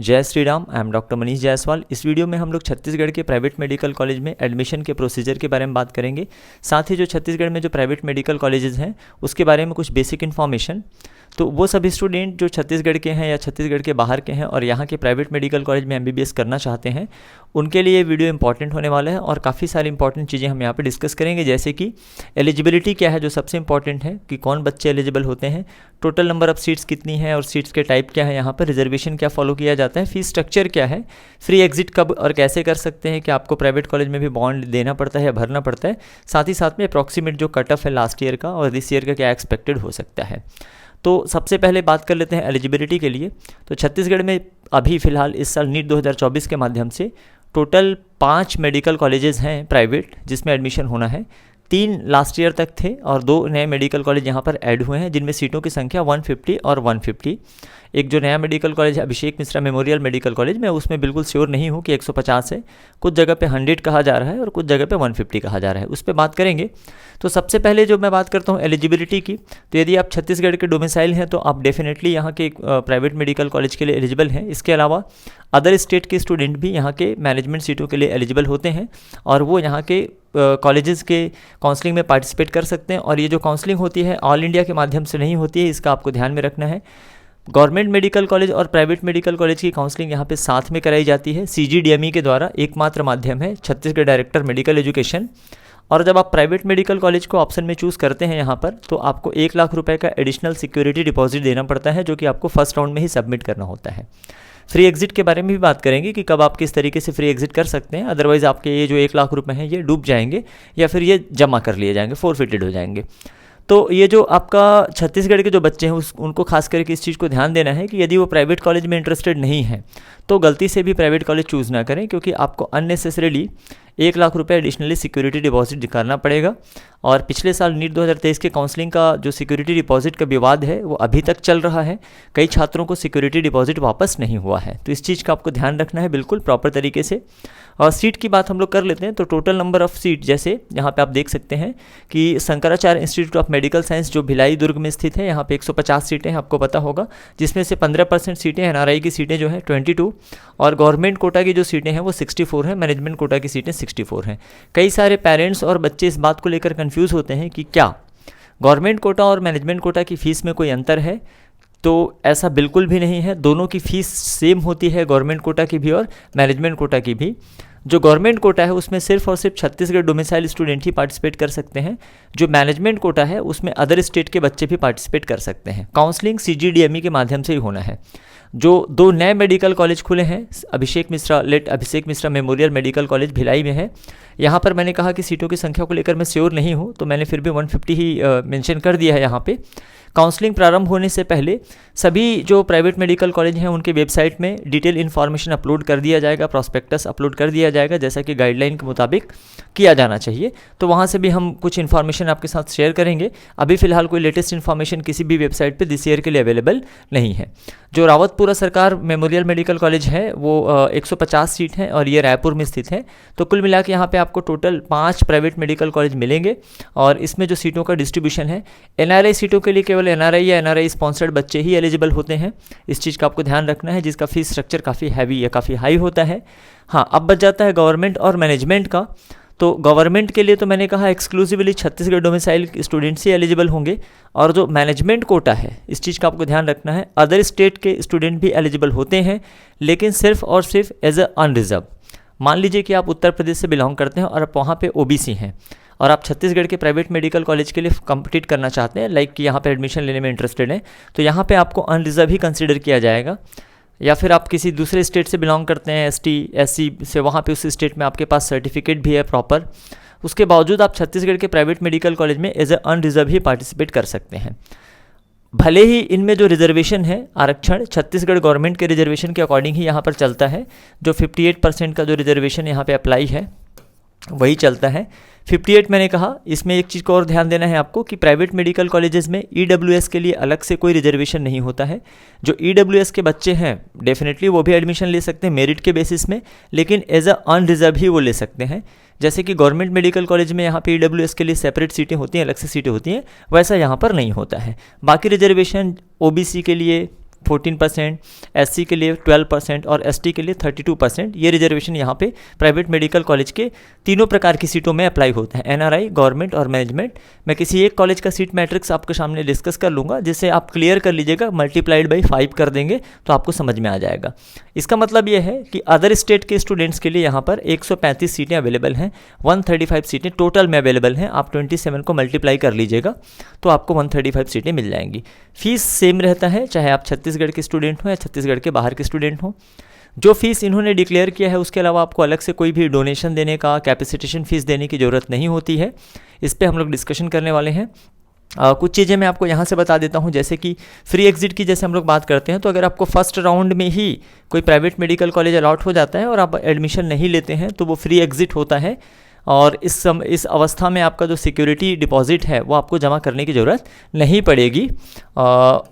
जय Shri Ram. I am doctor Manish Jaiswal. इस video में हम लोग छत्तीसगढ़ के प्राइवेट मेडिकल कॉलेज में एडमिशन के प्रोसीजर के बारे में बात करेंगे। साथ ही जो छत्तीसगढ़ में जो प्राइवेट मेडिकल कॉलेजेस हैं उसके बारे में कुछ बेसिक इन्फॉर्मेशन। तो वो सभी स्टूडेंट जो छत्तीसगढ़ के हैं या छत्तीसगढ़ के बाहर के हैं और यहाँ के प्राइवेट मेडिकल कॉलेज में MBBS करना चाहते हैं, उनके लिए ये वीडियो इंपॉर्टेंट होने वाला है और काफ़ी सारी इंपॉर्टेंट चीज़ें हम यहाँ पे डिस्कस करेंगे, जैसे कि एलिजिबिलिटी क्या है जो सबसे इंपॉर्टेंट है कि कौन बच्चे एलिजिबल होते हैं, टोटल नंबर ऑफ सीट्स कितनी है और सीट्स के टाइप क्या है, यहाँ पर रिजर्वेशन क्या फॉलो किया जाता है, फीस स्ट्रक्चर क्या है, फ्री एग्जिट कब और कैसे कर सकते हैं कि आपको प्राइवेट कॉलेज में भी बॉन्ड देना पड़ता है या भरना पड़ता है, साथ ही साथ में अप्रॉक्सीमेट जो कट ऑफ है लास्ट ईयर का और दिस ईयर का क्या एक्सपेक्टेड हो सकता है। तो सबसे पहले बात कर लेते हैं एलिजिबिलिटी के लिए। तो छत्तीसगढ़ में अभी फ़िलहाल इस साल नीट 2024 के माध्यम से टोटल 5 मेडिकल कॉलेजेस हैं प्राइवेट जिसमें एडमिशन होना है। 3 लास्ट ईयर तक थे और 2 नए मेडिकल कॉलेज यहाँ पर ऐड हुए हैं जिनमें सीटों की संख्या 150 और 150। एक जो नया मेडिकल कॉलेज है अभिषेक मिश्रा मेमोरियल मेडिकल कॉलेज, मैं उसमें बिल्कुल श्योर नहीं हूँ कि 150 है, कुछ जगह पे 100 कहा जा रहा है और कुछ जगह पे 150 कहा जा रहा है, उस पर बात करेंगे। तो सबसे पहले जो मैं बात करता हूँ एलिजिबिलिटी की, तो यदि आप छत्तीसगढ़ के डोमिसाइल हैं तो आप डेफिनेटली यहाँ के प्राइवेट मेडिकल कॉलेज के लिए एलिजिबल हैं। इसके अलावा अदर स्टेट के स्टूडेंट भी यहाँ के मैनेजमेंट सीटों के लिए एलिजिबल होते हैं और वो यहाँ के कॉलेजेस के काउंसलिंग में पार्टिसिपेट कर सकते हैं। और ये जो काउंसलिंग होती है ऑल इंडिया के माध्यम से नहीं होती है, इसका आपको ध्यान में रखना है। गवर्नमेंट मेडिकल कॉलेज और प्राइवेट मेडिकल कॉलेज की काउंसलिंग यहाँ पे साथ में कराई जाती है। CGDME के द्वारा एकमात्र माध्यम है छत्तीसगढ़ डायरेक्टर मेडिकल एजुकेशन। और जब आप प्राइवेट मेडिकल कॉलेज को ऑप्शन में चूज़ करते हैं यहाँ पर, तो आपको 1 लाख रुपए का एडिशनल सिक्योरिटी डिपॉजिट देना पड़ता है जो कि आपको फर्स्ट राउंड में ही सबमिट करना होता है। फ्री एग्जिट के बारे में भी बात करेंगे कि कब आप किस तरीके से फ्री एग्जिट कर सकते हैं, अदरवाइज़ आपके ये जो 1 लाख रुपए हैं ये डूब जाएंगे या फिर ये जमा कर लिए जाएंगे, फोरफिटेड हो जाएंगे। तो ये जो आपका छत्तीसगढ़ के जो बच्चे हैं उनको खास करके इस चीज़ को ध्यान देना है कि यदि वो प्राइवेट कॉलेज में इंटरेस्टेड नहीं है तो गलती से भी प्राइवेट कॉलेज चूज़ ना करें, क्योंकि आपको अननेसेसरीली 1 लाख रुपए एडिशनली सिक्योरिटी डिपॉजिट दिखाना पड़ेगा। और पिछले साल नीट 2023 के काउंसलिंग का जो सिक्योरिटी डिपॉजिट का विवाद है वो अभी तक चल रहा है, कई छात्रों को सिक्योरिटी डिपॉजिट वापस नहीं हुआ है, तो इस चीज़ का आपको ध्यान रखना है बिल्कुल प्रॉपर तरीके से। और सीट की बात हम लोग कर लेते हैं। तो टोटल नंबर ऑफ सीट, जैसे यहाँ पे आप देख सकते हैं कि Shankaracharya institute of medical science जो भिलाई दुर्ग में स्थित है, यहाँ पे 150 सीटें हैं, आपको पता होगा, जिसमें से 15% सीटें NRI की सीटें जो हैं 22 और गवर्नमेंट कोटा की जो सीटें हैं वो 64 हैं, मैनेजमेंट कोटा की सीटें 64 हैं। कई सारे पेरेंट्स और बच्चे इस बात को लेकर कन्फ्यूज़ होते हैं कि क्या गवर्नमेंट कोटा और मैनेजमेंट कोटा की फ़ीस में कोई अंतर है। तो ऐसा बिल्कुल भी नहीं है, दोनों की फ़ीस सेम होती है, गवर्नमेंट कोटा की भी और मैनेजमेंट कोटा की भी। जो गवर्नमेंट कोटा है उसमें सिर्फ और सिर्फ छत्तीसगढ़ डोमिसाइल स्टूडेंट ही पार्टिसिपेट कर सकते हैं। जो मैनेजमेंट कोटा है उसमें अदर स्टेट के बच्चे भी पार्टिसिपेट कर सकते हैं। काउंसलिंग CGDME के माध्यम से ही होना है। जो 2 नए मेडिकल कॉलेज खुले हैं, Abhishek Mishra memorial medical college Bhilai में है, यहाँ पर मैंने कहा कि सीटों की संख्या को लेकर मैं श्योर नहीं हूँ, तो मैंने फिर भी 150 ही मेंशन कर दिया है यहाँ पे। काउंसलिंग प्रारंभ होने से पहले सभी जो प्राइवेट मेडिकल कॉलेज हैं उनके वेबसाइट में डिटेल इन्फॉर्मेशन अपलोड कर दिया जाएगा, प्रॉस्पेक्टस अपलोड कर दिया जाएगा, जैसा कि गाइडलाइन के मुताबिक किया जाना चाहिए। तो वहाँ से भी हम कुछ इन्फॉर्मेशन आपके साथ शेयर करेंगे। अभी फ़िलहाल कोई लेटेस्ट इन्फॉर्मेशन किसी भी वेबसाइट पर दिस ईयर के लिए अवेलेबल नहीं है। जो रावतपुरा सरकार मेमोरियल मेडिकल कॉलेज है वो 150 सीट हैं और ये रायपुर में स्थित है। तो कुल मिला के यहाँ पे आपको टोटल 5 प्राइवेट मेडिकल कॉलेज मिलेंगे और इसमें जो सीटों का डिस्ट्रीब्यूशन है, NRI सीटों के लिए केवल NRI या NRI स्पॉन्सर्ड बच्चे ही एलिजिबल होते हैं। इस चीज़ का आपको ध्यान रखना है, जिसका फीस स्ट्रक्चर काफ़ी हैवी या काफ़ी हाई होता है। हाँ, अब बच जाता है गवर्नमेंट और मैनेजमेंट का। तो गवर्नमेंट के लिए तो मैंने कहा एक्सक्लूसिवली छत्तीसगढ़ डोमिसाइल स्टूडेंट्स ही एलिजिबल होंगे, और जो मैनेजमेंट कोटा है इस चीज़ का आपको ध्यान रखना है, अदर स्टेट के स्टूडेंट भी एलिजिबल होते हैं, लेकिन सिर्फ और सिर्फ एज अ अनरिजर्व। मान लीजिए कि आप उत्तर प्रदेश से बिलोंग करते हैं और आप वहाँ पे OBC हैं और आप छत्तीसगढ़ के प्राइवेट मेडिकल कॉलेज के लिए कम्पीट करना चाहते हैं, लाइक कि यहाँ पे एडमिशन लेने में इंटरेस्टेड हैं, तो यहाँ पे आपको अनरिजर्व ही कंसिडर किया जाएगा। या फिर आप किसी दूसरे स्टेट से बिलोंग करते हैं, ST SC से, वहाँ पे उस स्टेट में आपके पास सर्टिफिकेट भी है प्रॉपर, उसके बावजूद आप छत्तीसगढ़ के प्राइवेट मेडिकल कॉलेज में एज ए अनरिजर्व ही पार्टिसिपेट कर सकते हैं। भले ही इनमें जो रिजर्वेशन है, आरक्षण छत्तीसगढ़ गवर्नमेंट के रिजर्वेशन के अकॉर्डिंग ही यहाँ पर चलता है। जो 58% का जो रिजर्वेशन यहाँ पे अप्लाई है वही चलता है। 58 मैंने कहा, इसमें एक चीज़ को और ध्यान देना है आपको कि प्राइवेट मेडिकल कॉलेजेस में EWS के लिए अलग से कोई रिजर्वेशन नहीं होता है। जो EWS के बच्चे हैं डेफिनेटली वो भी एडमिशन ले सकते हैं मेरिट के बेसिस में, लेकिन एज अ अनरिजर्व ही वो ले सकते हैं। जैसे कि गवर्नमेंट मेडिकल कॉलेज में यहाँ पे EWS के लिए सेपरेट सीटें होती हैं, अलग से सीटें होती हैं, वैसा यहाँ पर नहीं होता है। बाकी रिजर्वेशन OBC के लिए, 14%, SC के लिए 12% और ST के लिए 32%। ये रिजर्वेशन यहाँ पे प्राइवेट मेडिकल कॉलेज के तीनों प्रकार की सीटों में अप्लाई होता है, NRI, गवर्नमेंट और मैनेजमेंट। मैं किसी एक कॉलेज का सीट मैट्रिक्स आपके सामने डिस्कस कर लूँगा, जिसे आप क्लियर कर लीजिएगा, मल्टीप्लाइड बाई 5 कर देंगे तो आपको समझ में आ जाएगा। इसका मतलब ये है कि अदर स्टेट के स्टूडेंट्स के लिए यहाँ पर 135 सीटें अवेलेबल हैं, 135 सीटें टोटल में अवेलेबल हैं। आप 27 को मल्टीप्लाई कर लीजिएगा तो आपको 135 सीटें मिल जाएंगी। फीस सेम रहता है चाहे आप छत्तीसगढ़ के स्टूडेंट हो या छत्तीसगढ़ के बाहर के स्टूडेंट हो। जो फीस इन्होंने डिक्लेयर किया है उसके अलावा आपको अलग से कोई भी डोनेशन देने का, कैपेसिटेशन फीस देने की ज़रूरत नहीं होती है। इस पर हम लोग डिस्कशन करने वाले हैं। कुछ चीज़ें मैं आपको यहाँ से बता देता हूँ, जैसे कि फ्री एग्जिट की जैसे हम लोग बात करते हैं, तो अगर आपको फर्स्ट राउंड में ही कोई प्राइवेट मेडिकल कॉलेज अलॉट हो जाता है और आप एडमिशन नहीं लेते हैं तो वो फ्री एग्जिट होता है, और इस अवस्था में आपका जो सिक्योरिटी डिपॉजिट है वो आपको जमा करने की ज़रूरत नहीं पड़ेगी।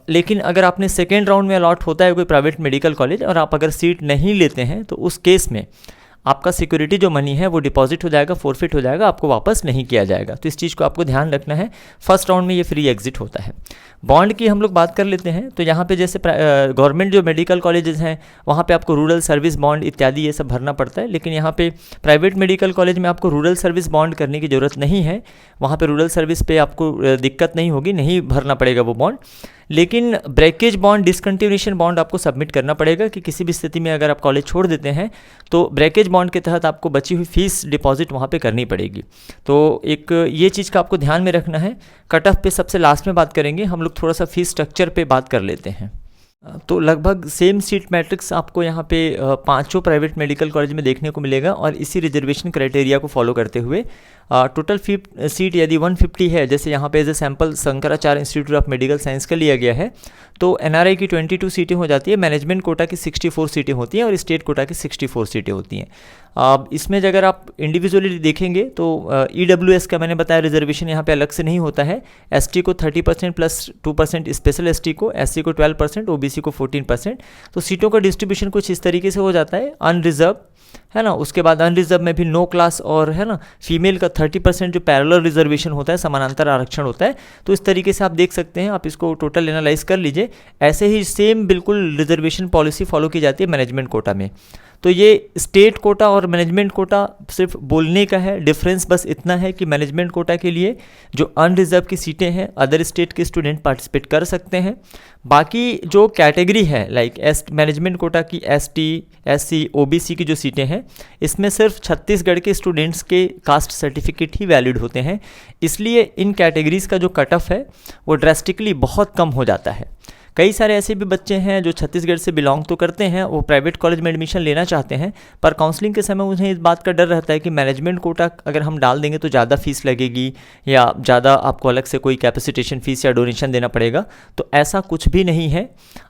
लेकिन अगर आपने सेकेंड राउंड में अलॉट होता है कोई प्राइवेट मेडिकल कॉलेज और आप अगर सीट नहीं लेते हैं तो उस केस में आपका सिक्योरिटी जो मनी है वो डिपॉजिट हो जाएगा, फोरफिट हो जाएगा, आपको वापस नहीं किया जाएगा। तो इस चीज़ को आपको ध्यान रखना है। फर्स्ट राउंड में ये फ्री एग्जिट होता है। बॉन्ड की हम लोग बात कर लेते हैं, तो यहाँ पे जैसे गवर्नमेंट जो मेडिकल कॉलेजेस हैं वहाँ पे आपको रूरल सर्विस बॉन्ड इत्यादि ये सब भरना पड़ता है, लेकिन यहाँ पे प्राइवेट मेडिकल कॉलेज में आपको रूरल सर्विस बॉन्ड करने की ज़रूरत नहीं है। वहाँ पे रूरल सर्विस पे आपको दिक्कत नहीं होगी, नहीं भरना पड़ेगा वो बॉन्ड। लेकिन ब्रेकेज बॉन्ड, डिसकंटिन्यूएशन बॉन्ड आपको सबमिट करना पड़ेगा कि किसी भी स्थिति में अगर आप कॉलेज छोड़ देते हैं तो ब्रेकेज बॉन्ड के तहत आपको बची हुई फीस डिपॉजिट वहाँ पे करनी पड़ेगी। तो एक ये चीज़ का आपको ध्यान में रखना है। कट ऑफ पे सबसे लास्ट में बात करेंगे, हम लोग थोड़ा सा फीस स्ट्रक्चर पे बात कर लेते हैं। तो लगभग सेम सीट मैट्रिक्स आपको यहाँ पे पांचों प्राइवेट मेडिकल कॉलेज में देखने को मिलेगा, और इसी रिजर्वेशन क्राइटेरिया को फॉलो करते हुए टोटल सीट यदि 150 है, जैसे यहाँ पे as a sample Shankaracharya institute of medical science का लिया गया है, तो NRI की 22 सीटें हो जाती है, मैनेजमेंट कोटा की 64 सीटें होती हैं और स्टेट कोटा की 64 सीटें होती हैं। अब इसमें अगर आप इंडिविजुअली देखेंगे तो EWS का मैंने बताया रिजर्वेशन यहाँ पे अलग से नहीं होता है। ST को 30% प्लस 2% स्पेशल ST को, SC को 12%, OBC को 14%। तो सीटों का डिस्ट्रीब्यूशन कुछ इस तरीके से हो जाता है, अनरिजर्व है ना, उसके बाद अनरिजर्व में भी नो क्लास और है ना फीमेल का 30% जो पैरेलल रिजर्वेशन होता है, समानांतर आरक्षण होता है। तो इस तरीके से आप देख सकते हैं, आप इसको टोटल एनालाइज कर लीजिए। ऐसे ही सेम बिल्कुल रिजर्वेशन पॉलिसी फॉलो की जाती है मैनेजमेंट कोटा में। तो ये स्टेट कोटा और मैनेजमेंट कोटा सिर्फ बोलने का है, डिफरेंस बस इतना है कि मैनेजमेंट कोटा के लिए जो अनरिजर्व की सीटें हैं अदर स्टेट के स्टूडेंट पार्टिसिपेट कर सकते हैं। बाकी जो कैटेगरी है लाइक मैनेजमेंट कोटा की ST, SC, OBC की जो सीटें हैं इसमें सिर्फ छत्तीसगढ़ के स्टूडेंट्स के कास्ट सर्टिफिकेट ही वैलिड होते हैं, इसलिए इन कैटेगरीज़ का जो कट ऑफ है वो ड्रास्टिकली बहुत कम हो जाता है। कई सारे ऐसे भी बच्चे हैं जो छत्तीसगढ़ से बिलोंग तो करते हैं, वो प्राइवेट कॉलेज में एडमिशन लेना चाहते हैं, पर काउंसलिंग के समय उन्हें इस बात का डर रहता है कि मैनेजमेंट कोटा अगर हम डाल देंगे तो ज़्यादा फीस लगेगी या ज़्यादा आपको अलग से कोई कैपेसिटेशन फीस या डोनेशन देना पड़ेगा। तो ऐसा कुछ भी नहीं है।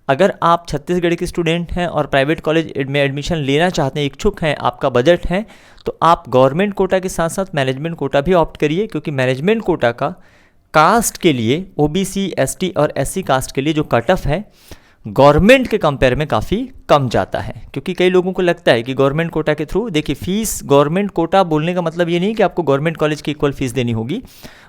अगर आप छत्तीसगढ़ के स्टूडेंट हैं और प्राइवेट कॉलेज में एडमिशन लेना चाहते हैं, इच्छुक हैं, आपका बजट है, तो आप गवर्नमेंट कोटा के साथ साथ मैनेजमेंट कोटा भी ऑप्ट करिए, क्योंकि मैनेजमेंट कोटा का कास्ट के लिए OBC, ST और SC कास्ट के लिए जो कट ऑफ है गवर्नमेंट के कंपेयर में काफ़ी कम जाता है। क्योंकि कई लोगों को लगता है कि गवर्नमेंट कोटा के थ्रू, देखिए फीस गवर्नमेंट कोटा बोलने का मतलब ये नहीं कि आपको गवर्नमेंट कॉलेज की इक्वल फीस देनी होगी,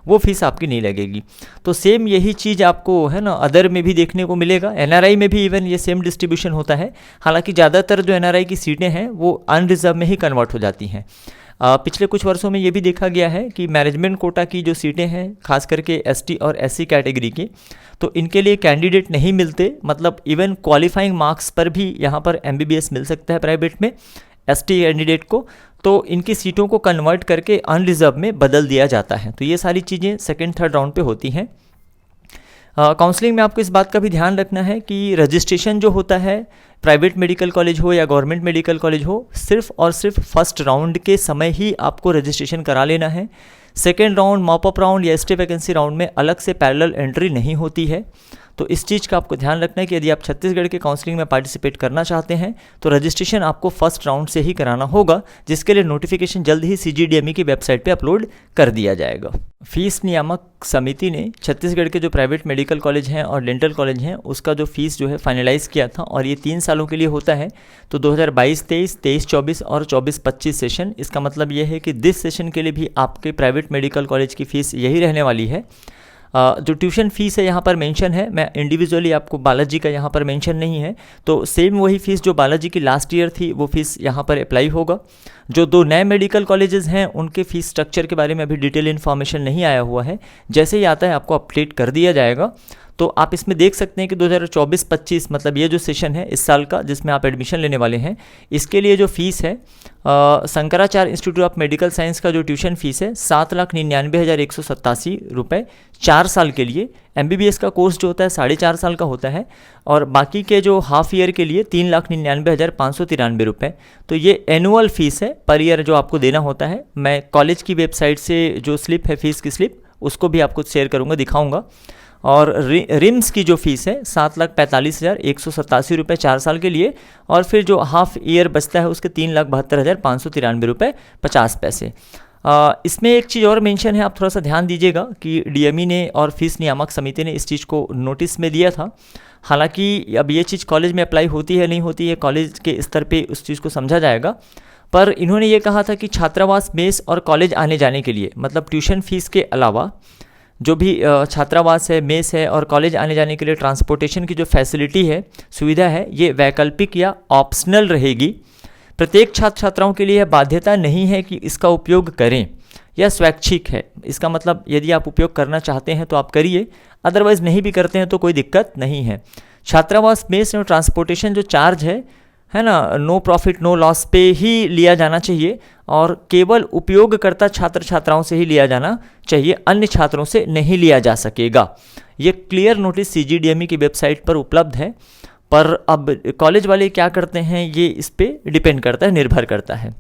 वो फीस आपकी नहीं लगेगी। तो सेम यही चीज़ आपको है ना अदर में भी देखने को मिलेगा। NRI में भी इवन ये सेम डिस्ट्रीब्यूशन होता है, हालांकि ज़्यादातर जो NRI की सीटें हैं वो अनरिजर्व में ही कन्वर्ट हो जाती हैं। पिछले कुछ वर्षों में ये भी देखा गया है कि मैनेजमेंट कोटा की जो सीटें हैं खास करके ST और SC कैटेगरी की, तो इनके लिए कैंडिडेट नहीं मिलते, मतलब इवन क्वालिफाइंग मार्क्स पर भी यहाँ पर MBBS मिल सकता है प्राइवेट में ST कैंडिडेट को, तो इनकी सीटों को कन्वर्ट करके अनरिजर्व में बदल दिया जाता है। तो ये सारी चीज़ें सेकेंड थर्ड राउंड पे होती हैं। काउंसलिंग में आपको इस बात का भी ध्यान रखना है कि रजिस्ट्रेशन जो होता है प्राइवेट मेडिकल कॉलेज हो या गवर्नमेंट मेडिकल कॉलेज हो, सिर्फ और सिर्फ फर्स्ट राउंड के समय ही आपको रजिस्ट्रेशन करा लेना है। सेकेंड राउंड, मॉपअप राउंड या स्टे वैकेंसी राउंड में अलग से पैरेलल एंट्री नहीं होती है। तो इस चीज़ का आपको ध्यान रखना है कि यदि आप छत्तीसगढ़ के काउंसलिंग में पार्टिसिपेट करना चाहते हैं तो रजिस्ट्रेशन आपको फर्स्ट राउंड से ही कराना होगा, जिसके लिए नोटिफिकेशन जल्द ही CGDME की वेबसाइट पे अपलोड कर दिया जाएगा। फीस नियामक समिति ने छत्तीसगढ़ के जो प्राइवेट मेडिकल कॉलेज हैं और डेंटल कॉलेज हैं उसका जो फीस जो है फाइनलाइज़ किया था, और ये 3 सालों के लिए होता है। तो 2022-23, 23-24 और 24-25 सेशन, इसका मतलब ये है कि दिस सेशन के लिए भी आपके प्राइवेट मेडिकल कॉलेज की फ़ीस यही रहने वाली है। जो ट्यूशन फीस है यहाँ पर मेंशन है, मैं इंडिविजुअली आपको बालाजी का यहाँ पर मेंशन नहीं है, तो सेम वही फीस जो बालाजी की लास्ट ईयर थी वो फीस यहाँ पर अप्लाई होगा। जो 2 नए मेडिकल कॉलेजेस हैं उनके फीस स्ट्रक्चर के बारे में अभी डिटेल इन्फॉर्मेशन नहीं आया हुआ है, जैसे ही आता है आपको अपडेट कर दिया जाएगा। तो आप इसमें देख सकते हैं कि 2024-25 मतलब ये जो सेशन है इस साल का जिसमें आप एडमिशन लेने वाले हैं, इसके लिए जो फीस है Shankaracharya institute of medical science का जो ट्यूशन फीस है 7,99,187 रुपये 4 साल के लिए। MBBS का कोर्स जो होता है 4.5 साल का होता है, और बाकी के जो हाफ ईयर के लिए 3,99,593 रुपये। तो ये एनुअल फीस है पर ईयर जो आपको देना होता है। मैं कॉलेज की वेबसाइट से जो स्लिप है फीस की स्लिप उसको भी आपको शेयर करूँगा, दिखाऊँगा। और रिम्स की जो फीस है 7,45,187 रुपये 4 साल के लिए, और फिर जो हाफ ईयर बचता है उसके 3,72,593 रुपये 50 पैसे। इसमें एक चीज़ और मेंशन है, आप थोड़ा सा ध्यान दीजिएगा कि DME ने और फीस नियामक समिति ने इस चीज़ को नोटिस में दिया था। हालांकि अब ये चीज़ कॉलेज में अप्लाई होती है नहीं होती है, कॉलेज के स्तर पे उस चीज़ को समझा जाएगा, पर इन्होंने ये कहा था कि छात्रावास, मेस और कॉलेज आने जाने के लिए, मतलब ट्यूशन फीस के अलावा जो भी छात्रावास है, मेस है और कॉलेज आने जाने के लिए ट्रांसपोर्टेशन की जो फैसिलिटी है, सुविधा है, ये वैकल्पिक या ऑप्शनल रहेगी। प्रत्येक छात्र छात्राओं के लिए यह बाध्यता नहीं है कि इसका उपयोग करें, यह स्वैच्छिक है। इसका मतलब यदि आप उपयोग करना चाहते हैं तो आप करिए, अदरवाइज़ नहीं भी करते हैं तो कोई दिक्कत नहीं है। छात्रावास, मेस और ट्रांसपोर्टेशन जो चार्ज है ना, नो प्रॉफिट नो लॉस पे ही लिया जाना चाहिए और केवल उपयोगकर्ता छात्र छात्राओं से ही लिया जाना चाहिए, अन्य छात्रों से नहीं लिया जा सकेगा। ये क्लियर नोटिस CGDME की वेबसाइट पर उपलब्ध है, पर अब कॉलेज वाले क्या करते हैं ये इस पे डिपेंड करता है, निर्भर करता है।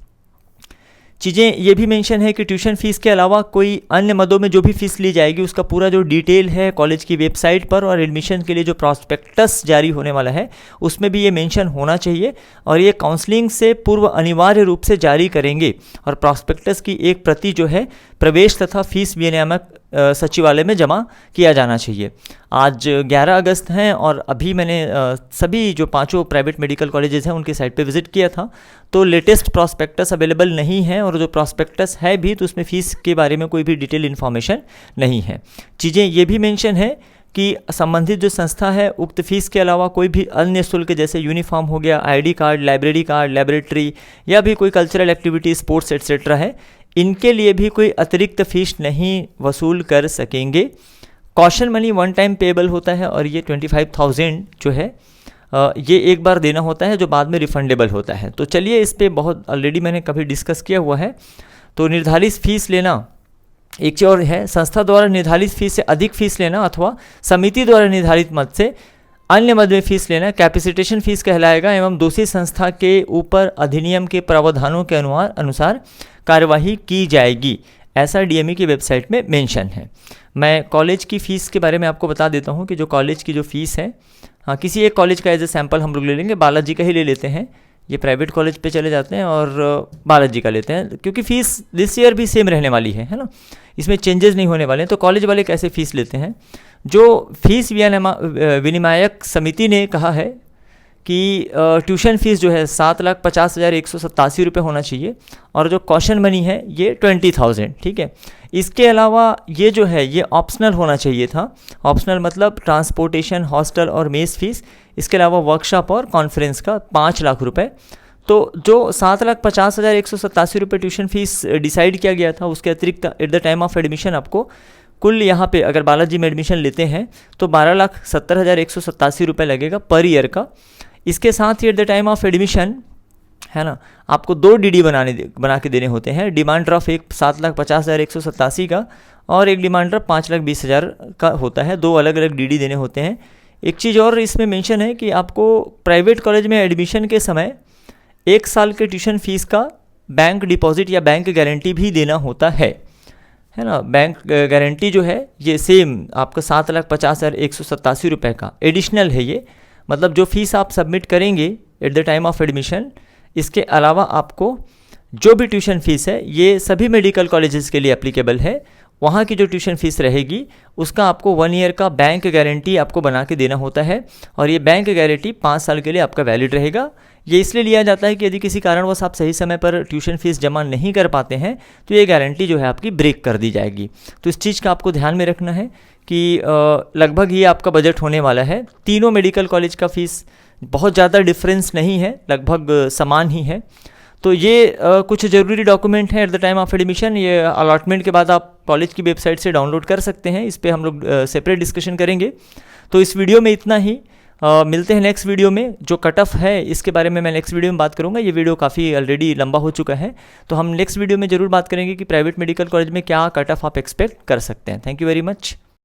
चीज़ें ये भी मेंशन है कि ट्यूशन फीस के अलावा कोई अन्य मदों में जो भी फीस ली जाएगी उसका पूरा जो डिटेल है कॉलेज की वेबसाइट पर, और एडमिशन के लिए जो प्रॉस्पेक्टस जारी होने वाला है उसमें भी ये मेंशन होना चाहिए, और ये काउंसलिंग से पूर्व अनिवार्य रूप से जारी करेंगे। और प्रॉस्पेक्टस की एक प्रति जो है प्रवेश तथा फीस विनियामक सचिवालय में जमा किया जाना चाहिए। आज 11 अगस्त हैं और अभी मैंने सभी जो 5 प्राइवेट मेडिकल कॉलेजेस हैं उनकी साइट पे विजिट किया था, तो लेटेस्ट प्रॉस्पेक्टस अवेलेबल नहीं है, और जो प्रॉस्पेक्टस है भी तो उसमें फ़ीस के बारे में कोई भी डिटेल इन्फॉर्मेशन नहीं है। चीज़ें ये भी मेंशन है कि संबंधित जो संस्था है उक्त फीस के अलावा कोई भी अन्य शुल्क जैसे यूनिफॉर्म हो गया, ID card, library card, laboratory या भी कोई कल्चरल एक्टिविटी, स्पोर्ट्स एट्सेट्रा है, इनके लिए भी कोई अतिरिक्त फीस नहीं वसूल कर सकेंगे। Caution money one time payable होता है और ये 25,000 जो है ये एक बार देना होता है जो बाद में रिफंडेबल होता है। तो चलिए इस पे बहुत ऑलरेडी मैंने कभी डिस्कस किया हुआ है। तो निर्धारित फीस लेना एक चीज़ और है, संस्था द्वारा निर्धारित फीस से अधिक फीस लेना अथवा समिति द्वारा निर्धारित मद से अन्य मद में फीस लेना कैपिसिटेशन फीस कहलाएगा एवं दोषी संस्था के ऊपर अधिनियम के प्रावधानों के अनुसार कार्यवाही की जाएगी, ऐसा DME की वेबसाइट में मेंशन है। मैं कॉलेज की फ़ीस के बारे में आपको बता देता हूँ कि जो कॉलेज की जो फ़ीस है, हाँ किसी एक कॉलेज का एज ए सैम्पल हम लोग ले लेंगे, बालाजी का ही ले लेते हैं। ये प्राइवेट कॉलेज पे चले जाते हैं और बालाजी का लेते हैं क्योंकि फ़ीस दिस ईयर भी सेम रहने वाली है ना, इसमें चेंजेस नहीं होने वाले हैं। तो कॉलेज वाले कैसे फ़ीस लेते हैं, जो फीस विनियामक समिति ने कहा है कि ट्यूशन फीस जो है 7,50,187 रुपये होना चाहिए और जो कॉशन मनी है ये 20,000, ठीक है। इसके अलावा ये जो है ये ऑप्शनल होना चाहिए था, ऑप्शनल मतलब ट्रांसपोर्टेशन, हॉस्टल और मेस फीस, इसके अलावा वर्कशॉप और कॉन्फ्रेंस का 5 लाख रुपए। तो जो 7,50,187 रुपये ट्यूशन फीस डिसाइड किया गया था उसके अतिरिक्त eight the time of admission आपको कुल यहाँ पे अगर बालाजी में एडमिशन लेते हैं तो 12,70,187 रुपये लगेगा पर ईयर का। इसके साथ ही at the time of admission है ना आपको 2 DD बना के देने होते हैं। डिमांड ड्राफ्ट एक 7,50,187 का और एक डिमांड ड्राफ्ट 5,20,000 का होता है, 2 अलग अलग DD देने होते हैं। एक चीज़ और इसमें मेंशन है कि आपको प्राइवेट कॉलेज में एडमिशन के समय 1 साल के ट्यूशन फीस का बैंक डिपॉजिट या बैंक गारंटी भी देना होता है ना। बैंक गारंटी जो है ये सेम आपका 7,50,187 रुपये का एडिशनल है ये, मतलब जो फीस आप सबमिट करेंगे eight the time of admission, इसके अलावा आपको जो भी ट्यूशन फीस है ये सभी मेडिकल कॉलेजेस के लिए एप्लीकेबल है। वहाँ की जो ट्यूशन फीस रहेगी उसका आपको 1 ईयर का बैंक गारंटी आपको बना के देना होता है और ये बैंक गारंटी 5 साल के लिए आपका वैलिड रहेगा। ये इसलिए लिया जाता है कि यदि किसी कारणवश आप सही समय पर ट्यूशन फीस जमा नहीं कर पाते हैं तो ये गारंटी जो है आपकी ब्रेक कर दी जाएगी। तो इस चीज़ का आपको ध्यान में रखना है कि लगभग ये आपका बजट होने वाला है। तीनों मेडिकल कॉलेज का फ़ीस बहुत ज़्यादा डिफरेंस नहीं है, लगभग समान ही है। तो ये कुछ ज़रूरी डॉक्यूमेंट हैं eight the time of admission. ये अलॉटमेंट के बाद आप कॉलेज की वेबसाइट से डाउनलोड कर सकते हैं। इस पर हम लोग सेपरेट डिस्कशन करेंगे। तो इस वीडियो में इतना ही। मिलते हैं नेक्स्ट वीडियो में। जो कट ऑफ है इसके बारे में मैं नेक्स्ट वीडियो में बात करूंगा। ये वीडियो काफ़ी ऑलरेडी लंबा हो चुका है, तो हम नेक्स्ट वीडियो में ज़रूर बात करेंगे कि प्राइवेट मेडिकल कॉलेज में क्या कट ऑफ आप एक्सपेक्ट कर सकते हैं। Thank you very much.